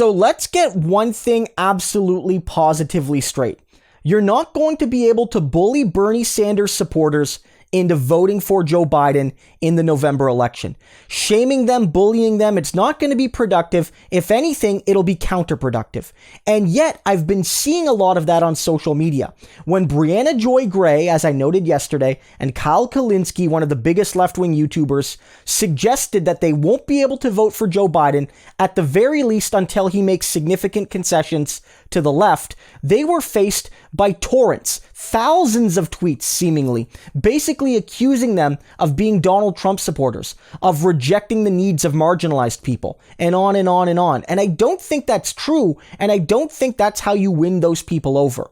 So let's get one thing absolutely positively straight. You're not going to be able to bully Bernie Sanders supporters into voting for Joe Biden in the November election. Shaming them, bullying them, it's not going to be productive. If anything, it'll be counterproductive. And yet, I've been seeing a lot of that on social media. When Briahna Joy Gray, as I noted yesterday, and Kyle Kulinski, one of the biggest left-wing YouTubers, suggested that they won't be able to vote for Joe Biden, at the very least until he makes significant concessions to the left, they were faced by torrents, thousands of tweets seemingly, basically accusing them of being Donald Trump supporters, of rejecting the needs of marginalized people, and on and on and on. And I don't think that's true, and I don't think that's how you win those people over.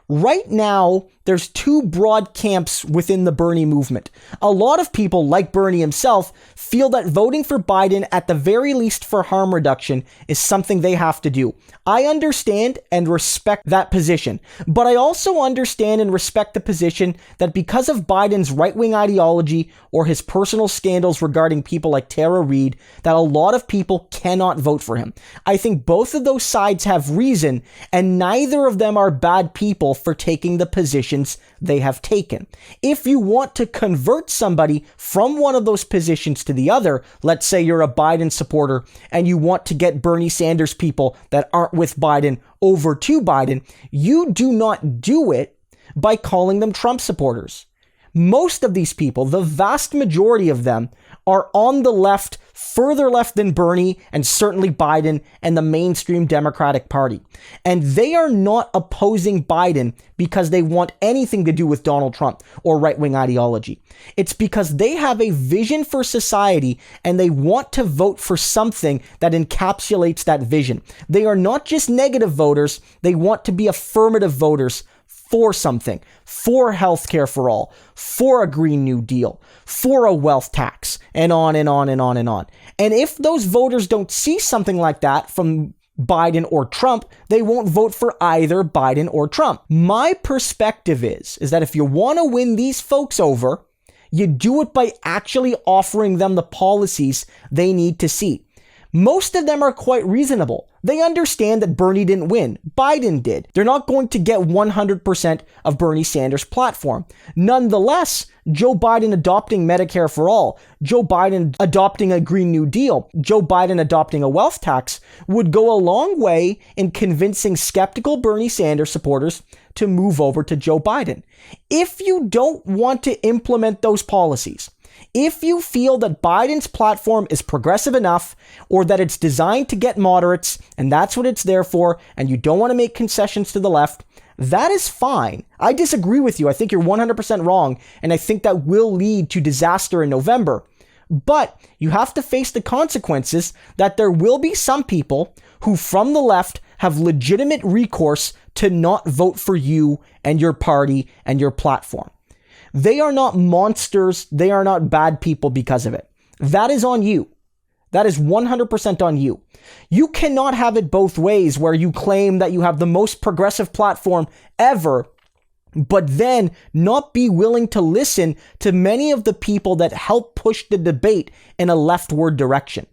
Right now, there's two broad camps within the Bernie movement. A lot of people, like Bernie himself, feel that voting for Biden, at the very least for harm reduction, is something they have to do. I understand and respect that position, but I also understand and respect the position that because of Biden's right-wing ideology or his personal scandals regarding people like Tara Reade, that a lot of people cannot vote for him. I think both of those sides have reason, and neither of them are bad people for taking the positions they have taken. If you want to convert somebody from one of those positions to the other, let's say you're a Biden supporter and you want to get Bernie Sanders people that aren't with Biden over to Biden, you do not do it by calling them Trump supporters. Most of these people, the vast majority of them, are on the left, further left than Bernie and certainly Biden and the mainstream Democratic Party. And they are not opposing Biden because they want anything to do with Donald Trump or right-wing ideology. It's because they have a vision for society and they want to vote for something that encapsulates that vision. They are not just negative voters, they want to be affirmative voters for something, for healthcare for all, for a Green New Deal, for a wealth tax, and on and on and on and on. And if those voters don't see something like that from Biden or Trump, they won't vote for either Biden or Trump. My perspective is that if you want to win these folks over, you do it by actually offering them the policies they need to see. Most of them are quite reasonable. They understand that Bernie didn't win. Biden did. They're not going to get 100% of Bernie Sanders' platform. Nonetheless, Joe Biden adopting Medicare for all, Joe Biden adopting a Green New Deal, Joe Biden adopting a wealth tax would go a long way in convincing skeptical Bernie Sanders supporters to move over to Joe Biden. If you don't want to implement those policies, if you feel that Biden's platform is progressive enough or that it's designed to get moderates and that's what it's there for, and you don't want to make concessions to the left, that is fine. I disagree with you. I think you're 100% wrong, and I think that will lead to disaster in November. But you have to face the consequences that there will be some people who from the left have legitimate recourse to not vote for you and your party and your platform. They are not monsters. They are not bad people because of it. That is on you. That is 100% on you. You cannot have it both ways where you claim that you have the most progressive platform ever, but then not be willing to listen to many of the people that help push the debate in a leftward direction.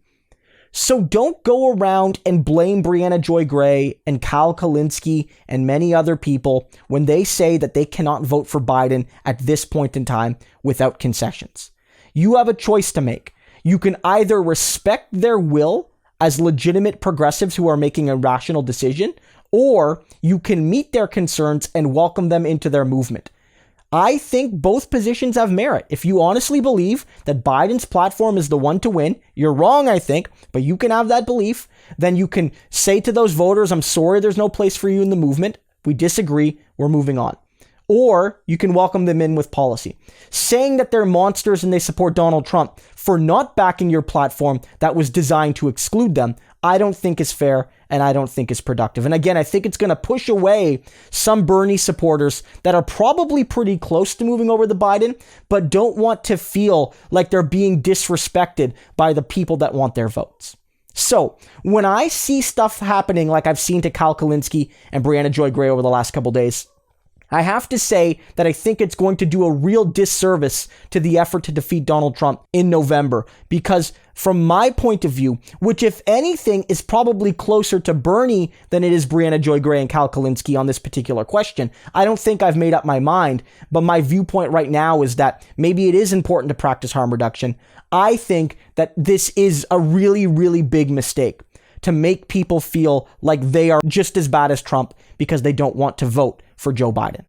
So don't go around and blame Briahna Joy Gray and Kyle Kulinski and many other people when they say that they cannot vote for Biden at this point in time without concessions. You have a choice to make. You can either respect their will as legitimate progressives who are making a rational decision, or you can meet their concerns and welcome them into their movement. I think both positions have merit. If you honestly believe that Biden's platform is the one to win, you're wrong, I think, but you can have that belief. Then you can say to those voters, I'm sorry, there's no place for you in the movement. We disagree. We're moving on. Or you can welcome them in with policy. Saying that they're monsters and they support Donald Trump for not backing your platform that was designed to exclude them, I don't think is fair and I don't think is productive. And again, I think it's going to push away some Bernie supporters that are probably pretty close to moving over to Biden, but don't want to feel like they're being disrespected by the people that want their votes. So when I see stuff happening like I've seen to Kyle Kulinski and Briahna Joy Gray over the last couple days, I have to say that I think it's going to do a real disservice to the effort to defeat Donald Trump in November, because from my point of view, which if anything is probably closer to Bernie than it is Briahna Joy Gray and Cal Kulinski on this particular question, I don't think I've made up my mind, but my viewpoint right now is that maybe it is important to practice harm reduction. I think that this is a really, really big mistake to make people feel like they are just as bad as Trump because they don't want to vote for Joe Biden.